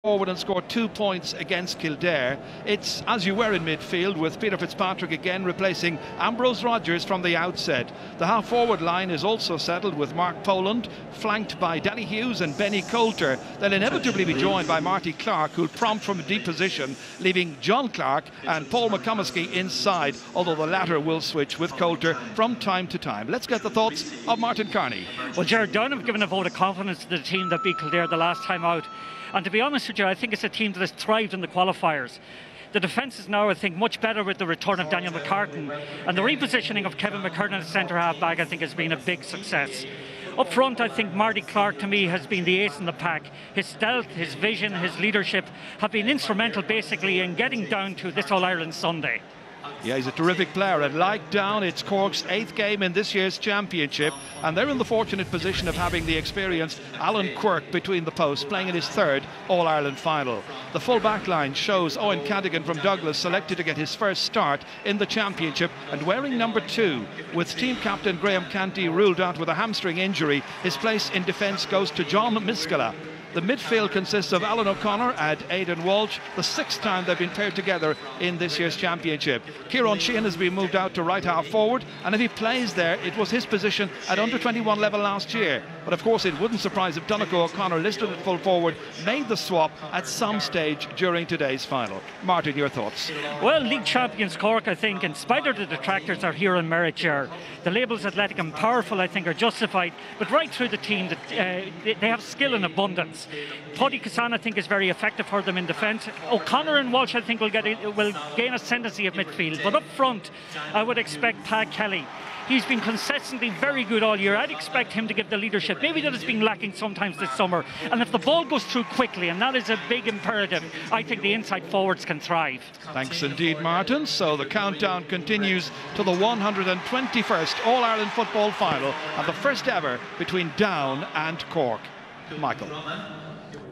forward and scored 2 points against Kildare. It's as you were in midfield, with Peter Fitzpatrick again replacing Ambrose Rogers from the outset. The half-forward line is also settled, with Mark Poland flanked by Danny Hughes and Benny Coulter. They'll inevitably be joined by Marty Clark, who'll prompt from a deep position, leaving John Clark and Paul McComiskey inside, although the latter will switch with Coulter from time to time. Let's get the thoughts of Martin Kearney. Well, Jared Dunn have given a vote of confidence to the team that beat Kildare the last time out. And to be honest with you, I think it's a team that has thrived in the qualifiers. The defence is now, I think, much better with the return of Daniel McCartan. And the repositioning of Kevin McKernan as centre-half back, I think, has been a big success. Up front, I think Marty Clark, to me, has been the ace in the pack. His stealth, his vision, his leadership have been instrumental, basically, in getting down to this All-Ireland Sunday. Yeah, he's a terrific player, and like Down, it's Cork's 8th game in this year's championship, and they're in the fortunate position of having the experienced Alan Quirke between the posts, playing in his 3rd All-Ireland final. The full back line shows Owen Cadigan from Douglas selected to get his first start in the championship and wearing number 2. With team captain Graham Canty ruled out with a hamstring injury, his place in defence goes to John Miskela. The midfield consists of Alan O'Connor and Aidan Walsh, the 6th time they've been paired together in this year's championship. Kieran Sheehan has been moved out to right half forward, and if he plays there, it was his position at under-21 level last year. But of course, it wouldn't surprise if Donegal O'Connor, listed at full forward, made the swap at some stage during today's final. Martin, your thoughts? Well, league champions Cork, I think, in spite of the detractors, are here in merit, Ger. The labels athletic and powerful, I think, are justified, but right through the team, they have skill in abundance. Paddy Kassan, I think, is very effective for them in defence. O'Connor and Walsh, I think, will gain ascendancy of midfield. But up front, I would expect Pat Kelly. He's been consistently very good all year. I'd expect him to give the leadership. Maybe that has been lacking sometimes this summer. And if the ball goes through quickly, and that is a big imperative, I think the inside forwards can thrive. Thanks indeed, Martin. So the countdown continues to the 121st All-Ireland football final, and the first ever between Down and Cork. Michael.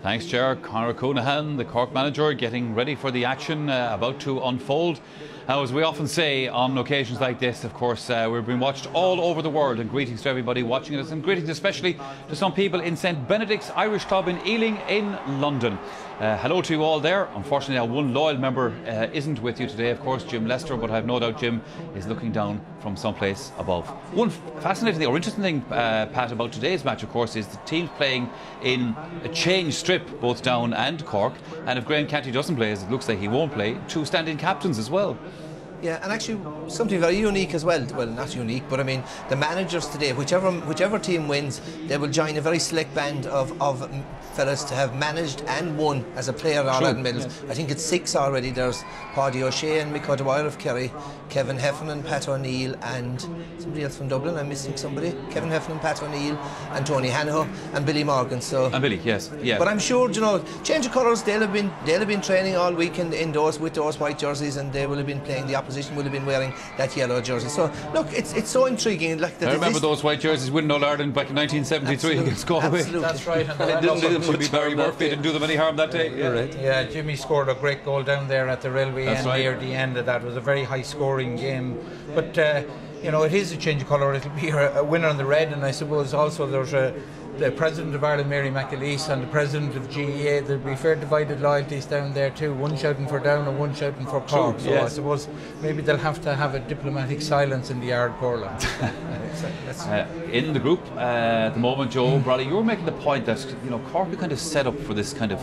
Thanks, Ger. Conor Coonahan, the Cork manager, getting ready for the action about to unfold. Now, as we often say on occasions like this, of course, we're being watched all over the world, and greetings to everybody watching us, and greetings especially to some people in St Benedict's Irish Club in Ealing in London. Hello to you all there. Unfortunately, our one loyal member isn't with you today, of course, Jim Lester, but I have no doubt Jim is looking down from someplace above. One fascinating thing, or interesting thing, Pat, about today's match, of course, is the teams playing in a change strip, both Down and Cork, and if Graham Canty doesn't play, as it looks like he won't play, 2 stand-in captains as well. Yeah, and actually something very unique as well. Well, not unique, but I mean, the managers today, whichever team wins, they will join a very select band of fellas to have managed and won as a player at All-Ireland medals. Yeah. I think it's 6 already. There's Paddy O'Shea and Mick O'Dwyer of Kerry, Kevin Heffernan, Pat O'Neill, and somebody else from Dublin. I'm missing somebody. Kevin Heffernan, Pat O'Neill, and Tony Hanaho, and Billy Morgan. So. And Billy, yes, yeah. But I'm sure, you know, change of colours. They'll have been training all weekend indoors with those white jerseys, and they will have been playing. The opposition will have been wearing that yellow jersey. So look, it's so intriguing. Like I remember those white jerseys winning All Ireland back in 1973 against Galway. That's right. It didn't be Barry Murphy. Didn't do them any harm that day. Yeah. Right. Yeah, Jimmy scored a great goal down there at the railway end near the end of that. It was a very high scoring game. But you know, it is a change of colour. It'll be a winner on the red, and I suppose also there's the President of Ireland, Mary McAleese, and the President of GEA. There'll be fair divided loyalties down there too. One shouting for Down and one shouting for Cork. So I suppose maybe they'll have to have a diplomatic silence in the Ard Corla. In the group at the moment, Joe Bradley, you were making the point that, you know, Cork are kind of set up for this kind of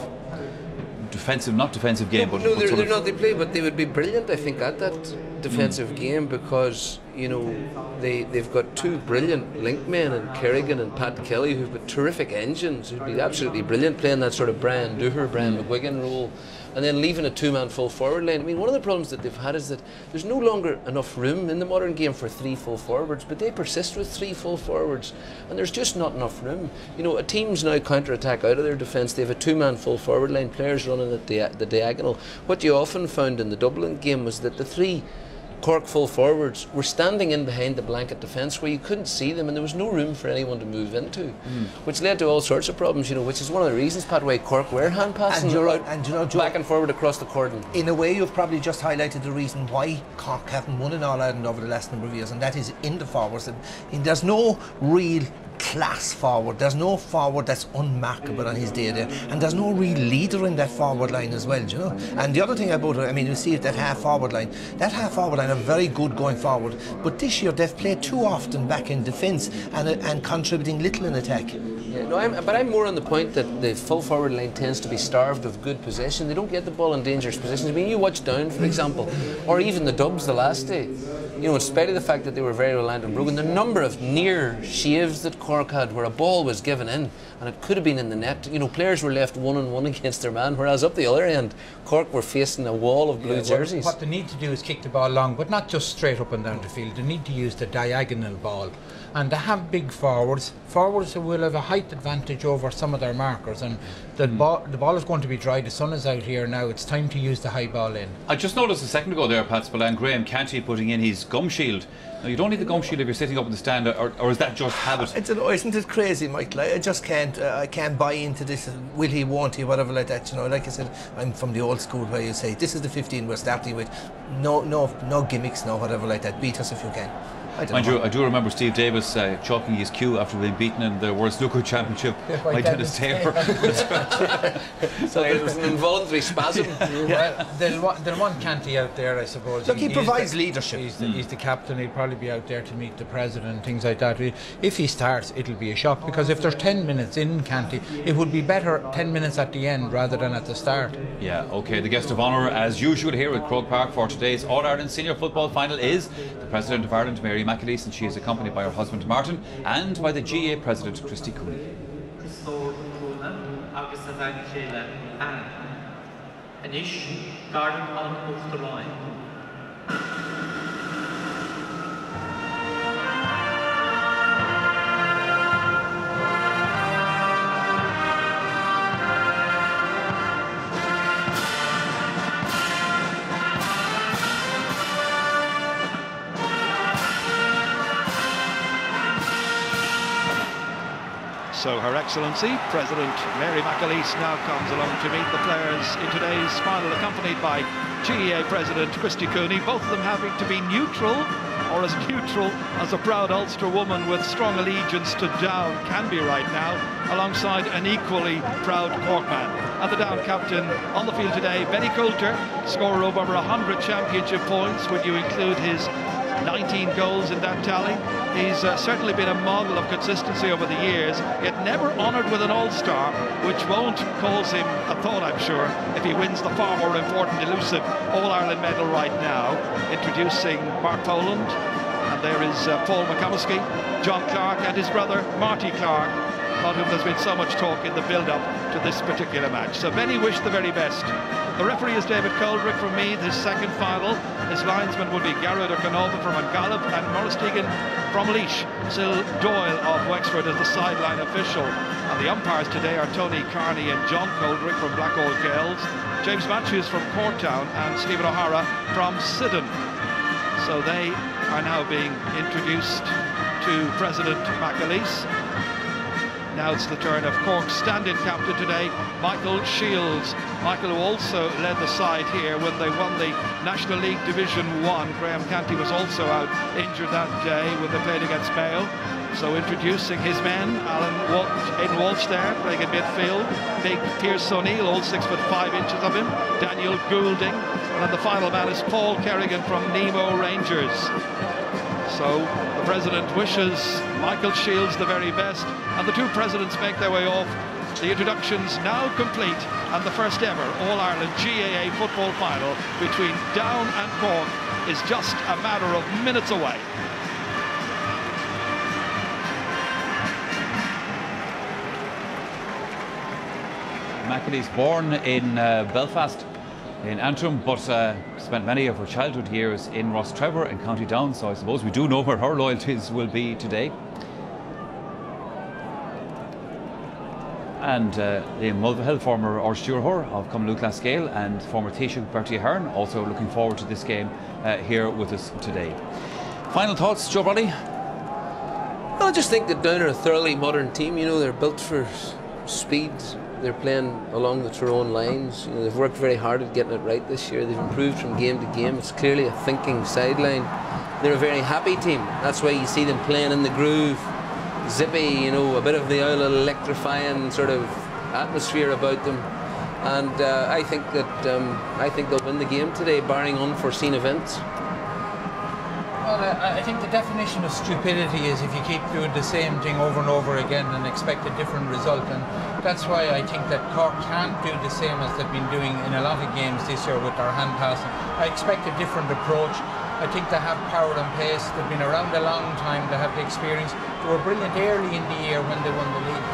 not defensive game, but no, they're not. They play, but they would be brilliant, I think, at that defensive game, because you know they've got 2 brilliant link men in Kerrigan and Pat Kelly, who've got terrific engines, who'd be absolutely brilliant playing that sort of Brian McGuigan role, and then leaving a 2-man full forward line. I mean, one of the problems that they've had is that there's no longer enough room in the modern game for 3 full forwards, but they persist with 3 full forwards, and there's just not enough room. You know, a team's now counter-attack out of their defence. They have a 2-man full forward line, players running at the diagonal. What you often found in the Dublin game was that the 3 Cork full forwards were standing in behind the blanket defence where you couldn't see them, and there was no room for anyone to move into, which led to all sorts of problems, you know, which is one of the reasons, Pat, why Cork were hand passing back and forward across the cordon. In a way, you've probably just highlighted the reason why Cork haven't won an All-Ireland over the last number of years, and that is in the forwards. And there's no real class forward. There's no forward that's unmarkable on his day there, and there's no real leader in that forward line as well, you know. And the other thing about it, I mean, you see that half forward line are very good going forward, but this year they've played too often back in defence and contributing little in attack. Yeah, no, I'm more on the point that the full forward line tends to be starved of good possession. They don't get the ball in dangerous positions. I mean, you watch Down, for example, or even the Dubs the last day. You know, in spite of the fact that they were very reliant on Brogan, the number of near shaves that Cork had where a ball was given in and it could have been in the net. You know, players were left 1-on-1 against their man, whereas up the other end, Cork were facing a wall of blue jerseys. What they need to do is kick the ball long, but not just straight up and down the field. They need to use the diagonal ball. And they have big forwards who will have a height advantage over some of their markers, and the ball is going to be dry. The sun is out here now. It's time to use the high ball in. I just noticed a second ago there, Pat Spillane, Graham Canty putting in his gum shield. Now, you don't need the gum shield if you're sitting up in the stand, or is that just habit? Isn't it crazy, Michael? I just can't. I can't buy into this. Will he? Won't he? Whatever like that. You know, like I said, I'm from the old school where you say this is the 15 we're starting with. No gimmicks, no whatever like that. Beat us if you can. I do remember Steve Davis chalking his cue after being beaten in the World Snooker Championship by Dennis Taylor. So it was an involuntary spasm. Well, they'll want Canty out there, I suppose. Look, he provides leadership. He's the captain. He'll probably be out there to meet the president, things like that. If he starts, it'll be a shock, because if there's 10 minutes in Canty, it would be better 10 minutes at the end rather than at the start. Yeah, okay. The guest of honour, as usual, here at Croke Park for today's All-Ireland Senior Football Final is the President of Ireland, Mary McAleese, and she is accompanied by her husband Martin and by the GA President Christy Cooney. So Her Excellency, President Mary McAleese, now comes along to meet the players in today's final, accompanied by GEA President Christy Cooney, both of them having to be neutral, or as neutral as a proud Ulster woman with strong allegiance to Down can be right now, alongside an equally proud Cork man. And the Down captain on the field today, Benny Coulter, scorer of over 100 championship points, would you include his 19 goals in that tally. He's certainly been a model of consistency over the years, yet never honoured with an All-Star, which won't cause him a thought, I'm sure, if he wins the far more important, elusive All-Ireland medal right now. Introducing Mark Poland, and there is Paul McComiskey, John Clark and his brother Marty Clark, about whom there's been so much talk in the build-up to this particular match. So Benny wished the very best. The referee is David Coldrick from Meath, his second final. His linesman will be Garrett O'Canova from Angallup and Maurice Teagan from Laois. Sil Doyle of Wexford is the sideline official. And the umpires today are Tony Carney and John Coldrick from Blackhall Kells, James Matthews from Corktown and Stephen O'Hara from Sidon. So they are now being introduced to President McAleese. Now it's the turn of Cork's stand-in captain today, Michael Shields. Michael, who also led the side here when they won the National League Division 1. Graham Canty was also out injured that day when they played against Mayo. So introducing his men, Aidan Walsh there, playing in midfield. Big Pierce O'Neill, all 6'5" of him. Daniel Goulding. And then the final man is Paul Kerrigan from Nemo Rangers. So the President wishes Michael Shields the very best, and the two presidents make their way off. The introductions now complete, and the first ever All-Ireland GAA football final between Down and Cork is just a matter of minutes away. McAleese, born in Belfast, in Antrim, but spent many of her childhood years in Rostrevor in County Down, so I suppose we do know where her loyalties will be today. And Liam Mulvihill, former Orstúrthór of Cumluc Lascale, and former Taoiseach Bertie Ahern, also looking forward to this game here with us today. Final thoughts, Joe Brody? Well, I just think that Down are a thoroughly modern team. You know, they're built for speed. They're playing along the Tyrone lines. You know, they've worked very hard at getting it right this year. They've improved from game to game. It's clearly a thinking sideline. They're a very happy team. That's why you see them playing in the groove. zippy, you know, a bit of the old electrifying sort of atmosphere about them. And I think they'll win the game today, barring unforeseen events. Well, I think the definition of stupidity is if you keep doing the same thing over and over again and expect a different result, and that's why I think that Cork can't do the same as they've been doing in a lot of games this year with their hand passing. I expect a different approach. I think they have power and pace. They've been around a long time. They have the experience. They were brilliant early in the year when they won the league.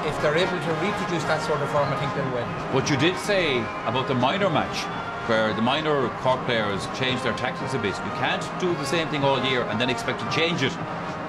If they're able to reproduce that sort of form, I think they'll win. What you did say about the minor match, where the minor Cork players changed their tactics a bit. You can't do the same thing all year and then expect to change it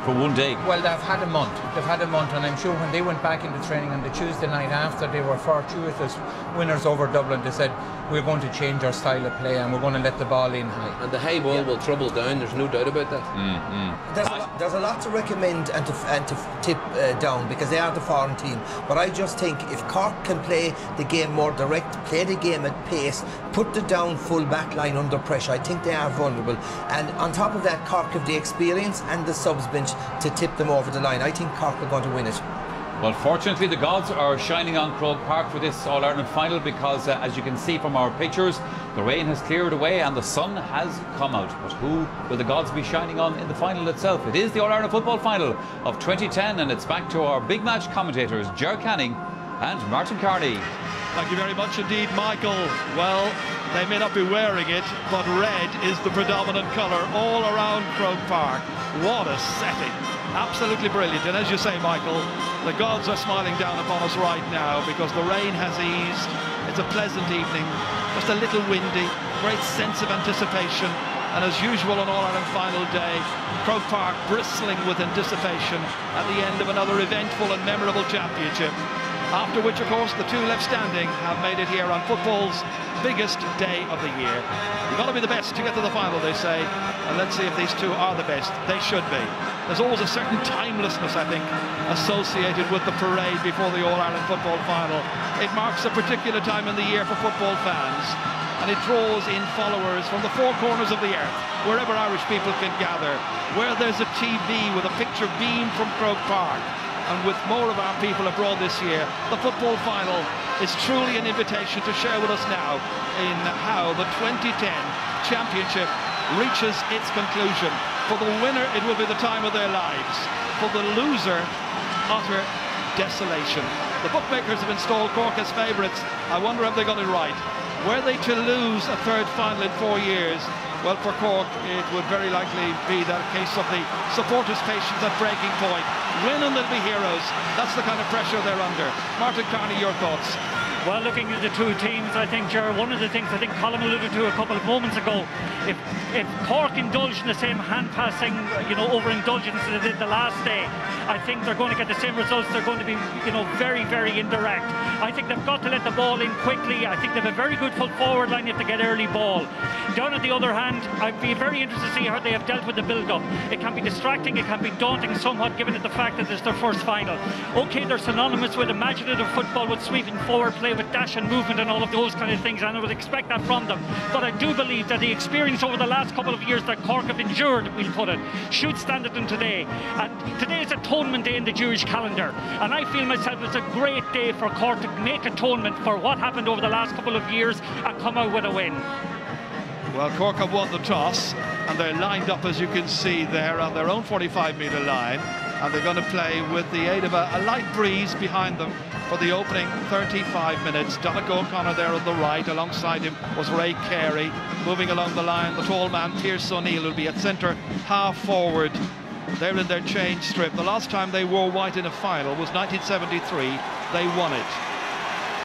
for one day. Well, they've had a month. They've had a month, and I'm sure when they went back into training on the Tuesday night after they were fortuitous winners over Dublin, they said, we're going to change our style of play and we're going to let the ball in high. And the high ball will trouble down, there's no doubt about that. There's a lot to recommend and to tip down, because they are the foreign team. But I just think if Cork can play the game more direct, play the game at pace, put the down full back line under pressure, I think they are vulnerable. And on top of that, Cork have the experience and the subs bench to tip them over the line. I think Cork are going to win it. Well, fortunately, the gods are shining on Croke Park for this All-Ireland final, because as you can see from our pictures, the rain has cleared away and the sun has come out. But who will the gods be shining on in the final itself? It is the All-Ireland football final of 2010, and it's back to our big match commentators, Ger Canning and Martin Carney. Thank you very much indeed, Michael. Well, they may not be wearing it, but red is the predominant colour all around Croke Park. What a setting. Absolutely brilliant. And as you say, Michael, the gods are smiling down upon us right now because the rain has eased. It's a pleasant evening, just a little windy, great sense of anticipation. And as usual on All-Ireland final day, Croke Park bristling with anticipation at the end of another eventful and memorable championship. After which, of course, the two left standing have made it here on football's biggest day of the year. You've got to be the best to get to the final, they say, and let's see if these two are the best. They should be. There's always a certain timelessness, I think, associated with the parade before the All-Ireland football final. It marks a particular time in the year for football fans, and it draws in followers from the four corners of the earth, wherever Irish people can gather, where there's a TV with a picture beamed from Croke Park. And with more of our people abroad this year, the football final is truly an invitation to share with us now in how the 2010 championship reaches its conclusion. For the winner, it will be the time of their lives. For the loser, utter desolation. The bookmakers have installed Cork as favourites. I wonder if they got it right. Were they to lose a third final in 4 years, well, for Cork, it would very likely be that case of the supporters' patience at breaking point. Win and they'll be heroes. That's the kind of pressure they're under. Martin Carney, your thoughts? Well, looking at the two teams, I think, Ger, one of the things I think Colin alluded to a couple of moments ago, if Cork indulged in the same hand-passing, overindulgence that they did the last day, I think they're going to get the same results. They're going to be, very, very indirect. I think they've got to let the ball in quickly. I think they have a very good full forward line if they get early ball. Down at the other hand, I'd be very interested to see how they have dealt with the build-up. It can be distracting, it can be daunting somewhat, given the fact that it's their first final. Okay, they're synonymous with imaginative football, with sweeping forward play, with dash and movement and all of those kind of things, and I would expect that from them. But I do believe that the experience over the last couple of years that Cork have endured, we'll put it, should stand at them today. And today is Atonement Day in the Jewish calendar, and I feel myself it's a great day for Cork to make atonement for what happened over the last couple of years and come out with a win. Well, Cork have won the toss, and they're lined up, as you can see there, on their own 45-metre line, and they're going to play with the aid of a light breeze behind them for the opening 35 minutes. Donegal O'Connor there on the right. Alongside him was Ray Carey. Moving along the line, the tall man, Pearse O'Neill, will be at centre, half forward. They're in their change strip. The last time they wore white in a final was 1973. They won it.